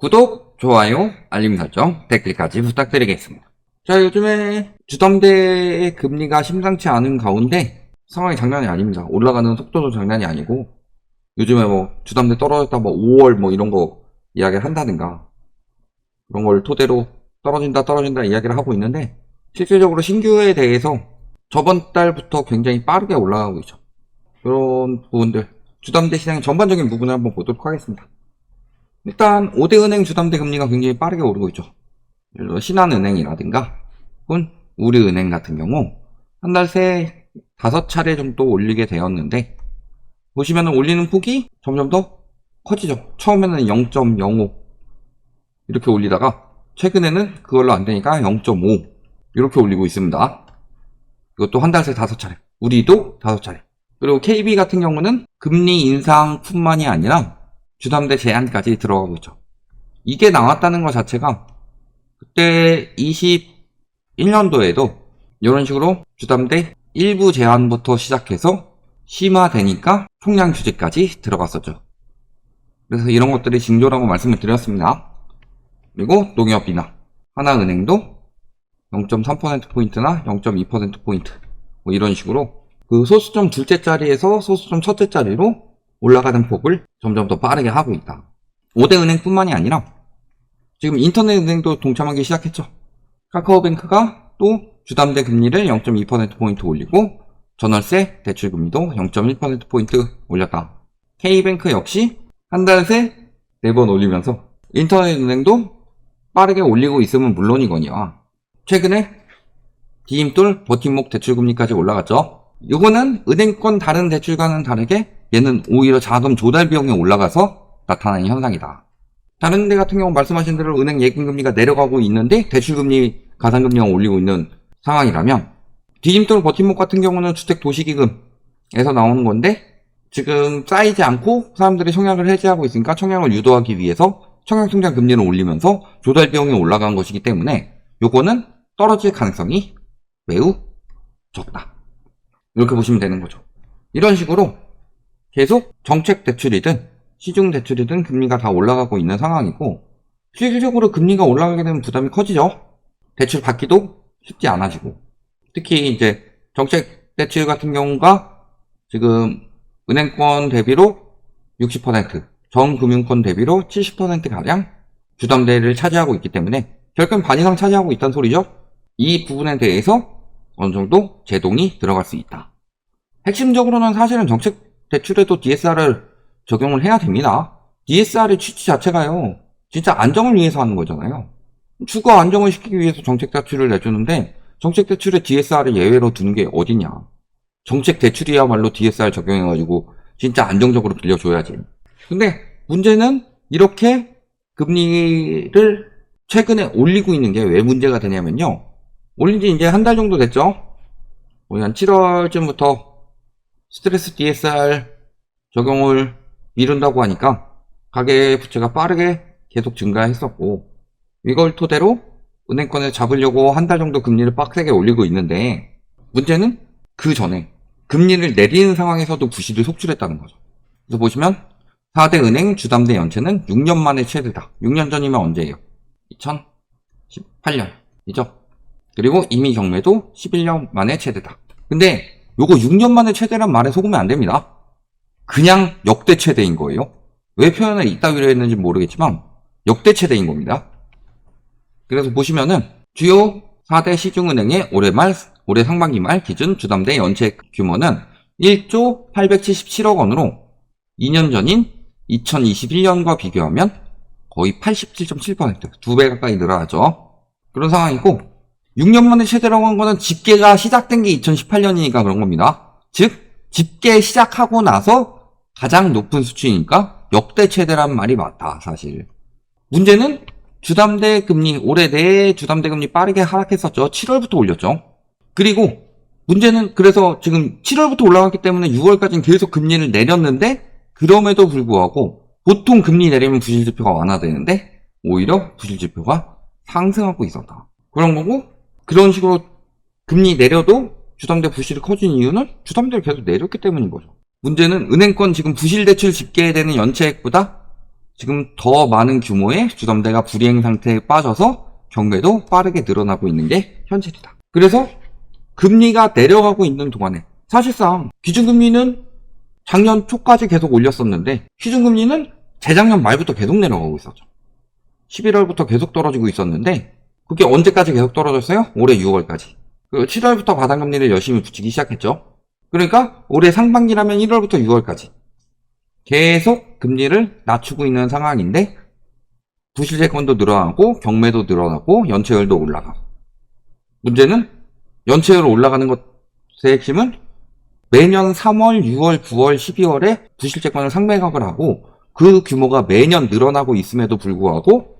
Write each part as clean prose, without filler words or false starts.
구독, 좋아요, 알림 설정, 댓글까지 부탁드리겠습니다. 자, 요즘에 주담대의 금리가 심상치 않은 가운데 상황이 장난이 아닙니다. 올라가는 속도도 장난이 아니고 요즘에 주담대 떨어졌다 5월 이런 거 이야기를 한다든가 그런 걸 토대로 떨어진다 이야기를 하고 있는데 실질적으로 신규에 대해서 저번 달부터 굉장히 빠르게 올라가고 있죠. 그런 부분들 주담대 시장 전반적인 부분을 한번 보도록 하겠습니다. 일단 5대 은행 주담대 금리가 굉장히 빠르게 오르고 있죠. 예를 들어 신한은행이라든가 혹은 우리은행 같은 경우 한 달 새 5차례 정도 올리게 되었는데 보시면 올리는 폭이 점점 더 커지죠. 처음에는 0.05 이렇게 올리다가 최근에는 그걸로 안 되니까 0.5 이렇게 올리고 있습니다. 이것도 한 달 새 5차례, 우리도 5차례. 그리고 KB 같은 경우는 금리 인상뿐만이 아니라 주담대 제한까지 들어가고 있죠. 이게 나왔다는 것 자체가 그때 21년도에도 이런 식으로 주담대 일부 제한부터 시작해서 심화되니까 총량 규제까지 들어갔었죠. 그래서 이런 것들이 징조라고 말씀을 드렸습니다. 그리고 농협이나 하나은행도 0.3%포인트나 0.2%포인트 이런 식으로 그 소수점 둘째 자리에서 소수점 첫째 자리로 올라가는 폭을 점점 더 빠르게 하고 있다. 5대 은행뿐만이 아니라 지금 인터넷 은행도 동참하기 시작했죠. 카카오뱅크가 또 주담대 금리를 0.2%포인트 올리고 전월세 대출금리도 0.1%포인트 올렸다. K뱅크 역시 한 달 새 4번 올리면서 인터넷 은행도 빠르게 올리고 있으면 물론이거니와 최근에 디임돌 버팀목 대출금리까지 올라갔죠. 이거는 은행권 다른 대출과는 다르게 얘는 오히려 자금 조달 비용이 올라가서 나타나는 현상이다. 다른 데 같은 경우 말씀하신 대로 은행 예금금리가 내려가고 있는데 대출금리, 가산금리가 올리고 있는 상황이라면 디임돌 버팀목 같은 경우는 주택도시기금에서 나오는 건데 지금 쌓이지 않고 사람들이 청약을 해지하고 있으니까 청약을 유도하기 위해서 청약통장 금리를 올리면서 조달 비용이 올라간 것이기 때문에 요거는 떨어질 가능성이 매우 적다. 이렇게 보시면 되는 거죠. 이런 식으로 계속 정책 대출이든 시중 대출이든 금리가 다 올라가고 있는 상황이고 실질적으로 금리가 올라가게 되면 부담이 커지죠. 대출 받기도 쉽지 않아지고 특히 이제 정책 대출 같은 경우가 지금 은행권 대비로 60%, 정금융권 대비로 70%가량 주담대를 차지하고 있기 때문에 결국은 반 이상 차지하고 있다는 소리죠. 이 부분에 대해서 어느 정도 제동이 들어갈 수 있다. 핵심적으로는 사실은 정책 대출에도 DSR을 적용을 해야 됩니다. DSR의 취지 자체가요. 진짜 안정을 위해서 하는 거잖아요. 주거 안정을 시키기 위해서 정책 대출을 내주는데 정책 대출에 DSR을 예외로 두는 게 어디냐. 정책 대출이야말로 DSR 적용해가지고 진짜 안정적으로 빌려줘야지. 근데 문제는 이렇게 금리를 최근에 올리고 있는 게 왜 문제가 되냐면요. 올린 지 이제 한 달 정도 됐죠. 한 7월쯤부터 스트레스 DSR 적용을 미룬다고 하니까 가계부채가 빠르게 계속 증가했었고 이걸 토대로 은행권을 잡으려고 한 달 정도 금리를 빡세게 올리고 있는데 문제는 그 전에 금리를 내리는 상황에서도 부실을 속출했다는 거죠. 그래서 보시면 4대 은행 주담대 연체는 6년 만에 최대다. 6년 전이면 언제예요? 2018년이죠. 그리고 이미 경매도 11년 만에 최대다. 근데 요거 6년 만에 최대란 말에 속으면 안 됩니다. 그냥 역대 최대인 거예요. 왜 표현을 이따위로 했는지 모르겠지만 역대 최대인 겁니다. 그래서 보시면은 주요 4대 시중은행의 올해 상반기 말 기준 주담대 연체 규모는 1조 877억 원으로 2년 전인 2021년과 비교하면 거의 87.7% 2배 가까이 늘어나죠. 그런 상황이고 6년 만에 최대라고 한 거는 집계가 시작된 게 2018년이니까 그런 겁니다. 즉 집계 시작하고 나서 가장 높은 수치니까 역대 최대란 말이 맞다. 사실 문제는 주담대 금리 올해 내 주담대 금리 빠르게 하락했었죠. 7월부터 올렸죠. 그리고 문제는 그래서 지금 7월부터 올라갔기 때문에 6월까지는 계속 금리를 내렸는데 그럼에도 불구하고 보통 금리 내리면 부실지표가 완화되는데 오히려 부실지표가 상승하고 있었다. 그런 거고 그런 식으로 금리 내려도 주담대 부실이 커진 이유는 주담대를 계속 내렸기 때문인 거죠. 문제는 은행권 지금 부실대출 집계되는 연체액보다 지금 더 많은 규모의 주담대가 불이행 상태에 빠져서 경매도 빠르게 늘어나고 있는 게 현실이다. 그래서 금리가 내려가고 있는 동안에 사실상 기준금리는 작년 초까지 계속 올렸었는데 시중금리는 재작년 말부터 계속 내려가고 있었죠. 11월부터 계속 떨어지고 있었는데 그게 언제까지 계속 떨어졌어요? 올해 6월까지. 그리고 7월부터 가상금리를 열심히 붙이기 시작했죠. 그러니까 올해 상반기라면 1월부터 6월까지 계속 금리를 낮추고 있는 상황인데 부실채권도 늘어나고 경매도 늘어나고 연체율도 올라가고 문제는 연체율 올라가는 것의 핵심은 매년 3월, 6월, 9월, 12월에 부실채권을 상매각을 하고 그 규모가 매년 늘어나고 있음에도 불구하고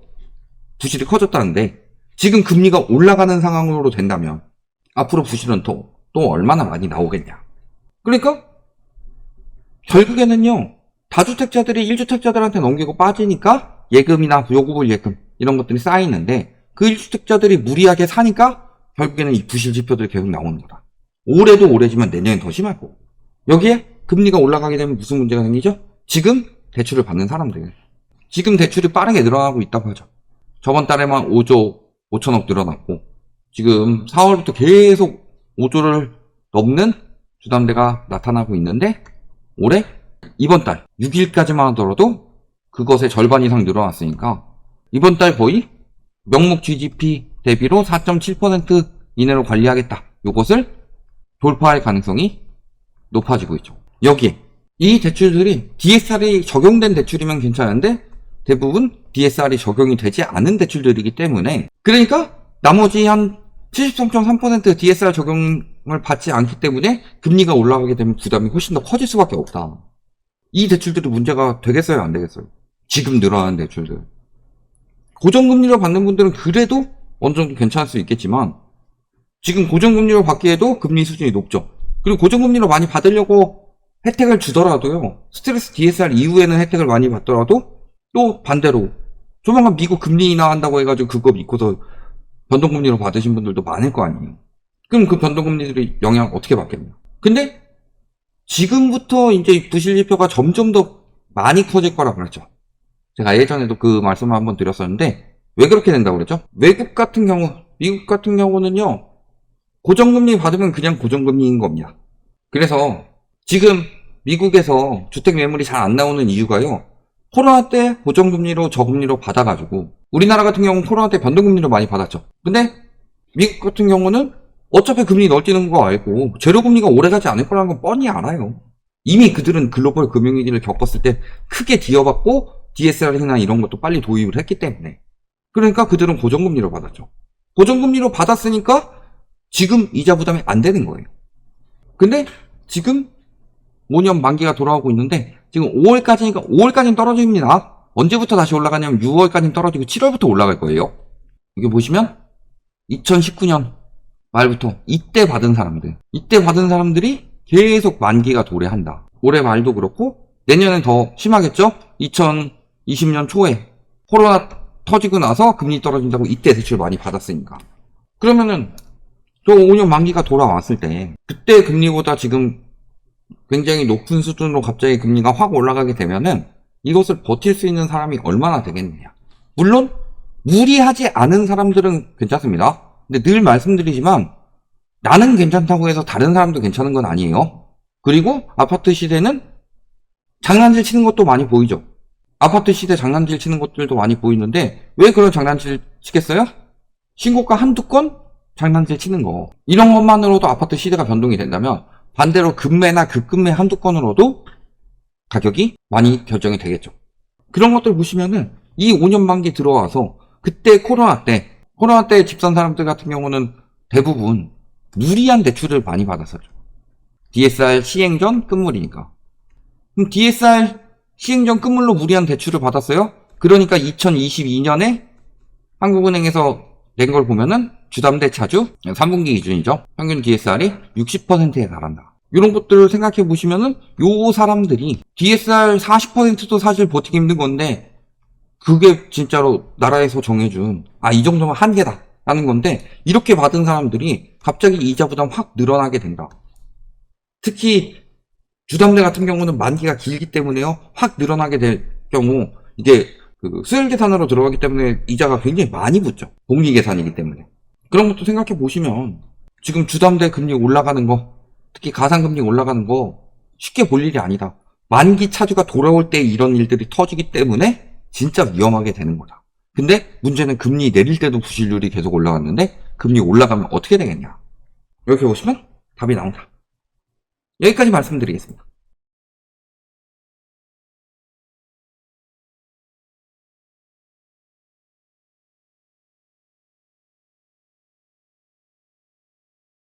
부실이 커졌다는데 지금 금리가 올라가는 상황으로 된다면 앞으로 부실은 또 얼마나 많이 나오겠냐. 그러니까 결국에는요. 다주택자들이 1주택자들한테 넘기고 빠지니까 예금이나 요구불 예금 이런 것들이 쌓이는데 그 1주택자들이 무리하게 사니까 결국에는 이 부실 지표들이 계속 나오는 거다. 올해도 올해지만 내년엔 더 심할 거고. 여기에 금리가 올라가게 되면 무슨 문제가 생기죠? 지금 대출을 받는 사람들. 지금 대출이 빠르게 늘어나고 있다고 하죠. 저번 달에만 5조 5천억 늘어났고 지금 4월부터 계속 5조를 넘는 주담대가 나타나고 있는데 올해 이번 달 6일까지만 하더라도 그것의 절반 이상 늘어났으니까 이번 달 거의 명목 GDP 대비로 4.7% 이내로 관리하겠다. 이것을 돌파할 가능성이 높아지고 있죠. 여기에 이 대출들이 DSR이 적용된 대출이면 괜찮은데 대부분 DSR이 적용이 되지 않은 대출들이기 때문에 그러니까 나머지 한 73.3% DSR 적용을 받지 않기 때문에 금리가 올라가게 되면 부담이 훨씬 더 커질 수밖에 없다. 이 대출들이 문제가 되겠어요? 안 되겠어요? 지금 늘어나는 대출들. 고정금리로 받는 분들은 그래도 어느 정도 괜찮을 수 있겠지만 지금 고정금리로 받기에도 금리 수준이 높죠. 그리고 고정금리로 많이 받으려고 혜택을 주더라도요. 스트레스 DSR 이후에는 혜택을 많이 받더라도 또 반대로 조만간 미국 금리 인하한다고 해가지고 그거 믿고서 변동금리로 받으신 분들도 많을 거 아니에요. 그럼 그 변동금리들이 영향 어떻게 받겠냐. 근데 지금부터 이제 부실지표가 점점 더 많이 커질 거라고 그랬죠. 제가 예전에도 그 말씀을 한번 드렸었는데 왜 그렇게 된다고 그랬죠? 외국 같은 경우, 미국 같은 경우는요. 고정금리 받으면 그냥 고정금리인 겁니다. 그래서 지금 미국에서 주택 매물이 잘 안 나오는 이유가요. 코로나 때 고정금리로 저금리로 받아가지고 우리나라 같은 경우는 코로나 때 변동금리로 많이 받았죠. 근데 미국 같은 경우는 어차피 금리 널뛰는 거 알고 제로금리가 오래가지 않을 거라는 건 뻔히 알아요. 이미 그들은 글로벌 금융위기를 겪었을 때 크게 뒤어봤고 DSR이나 이런 것도 빨리 도입을 했기 때문에 그러니까 그들은 고정금리로 받았죠. 고정금리로 받았으니까 지금 이자 부담이 안 되는 거예요. 근데 지금 5년 만기가 돌아오고 있는데 지금 5월까지니까 5월까지는 떨어집니다. 언제부터 다시 올라가냐면 6월까지는 떨어지고 7월부터 올라갈 거예요. 이게 보시면 2019년 말부터 이때 받은 사람들이 계속 만기가 도래한다. 올해 말도 그렇고 내년엔 더 심하겠죠? 2020년 초에 코로나 터지고 나서 금리 떨어진다고 이때 대출 많이 받았으니까. 그러면은 저 5년 만기가 돌아왔을 때 그때 금리보다 지금 굉장히 높은 수준으로 갑자기 금리가 확 올라가게 되면은 이것을 버틸 수 있는 사람이 얼마나 되겠느냐. 물론 무리하지 않은 사람들은 괜찮습니다. 근데 늘 말씀드리지만 나는 괜찮다고 해서 다른 사람도 괜찮은 건 아니에요. 그리고 아파트 시대는 장난질 치는 것도 많이 보이죠. 아파트 시대 장난질 치는 것들도 많이 보이는데 왜 그런 장난질 치겠어요? 신고가 한두 건 장난질 치는 거. 이런 것만으로도 아파트 시대가 변동이 된다면 반대로 급매나 급급매 한두 건으로도 가격이 많이 결정이 되겠죠. 그런 것들 보시면은 이 5년 만기 들어와서 그때 코로나 때 집 산 사람들 같은 경우는 대부분 무리한 대출을 많이 받았었죠. DSR 시행 전 끝물이니까. 그럼 DSR 시행 전 끝물로 무리한 대출을 받았어요? 그러니까 2022년에 한국은행에서 낸 걸 보면은 주담대 차주 3분기 기준이죠. 평균 DSR이 60%에 달한다. 이런 것들을 생각해 보시면은 요 사람들이 DSR 40%도 사실 버티기 힘든 건데 그게 진짜로 나라에서 정해준 이 정도면 한계다 라는 건데 이렇게 받은 사람들이 갑자기 이자 부담 확 늘어나게 된다. 특히 주담대 같은 경우는 만기가 길기 때문에요. 확 늘어나게 될 경우 이게 그 수율 계산으로 들어가기 때문에 이자가 굉장히 많이 붙죠. 복리 계산이기 때문에. 그런 것도 생각해 보시면 지금 주담대 금리 올라가는 거, 특히 가상금리 올라가는 거 쉽게 볼 일이 아니다. 만기 차주가 돌아올 때 이런 일들이 터지기 때문에 진짜 위험하게 되는 거다. 근데 문제는 금리 내릴 때도 부실률이 계속 올라갔는데 금리 올라가면 어떻게 되겠냐. 이렇게 보시면 답이 나온다. 여기까지 말씀드리겠습니다.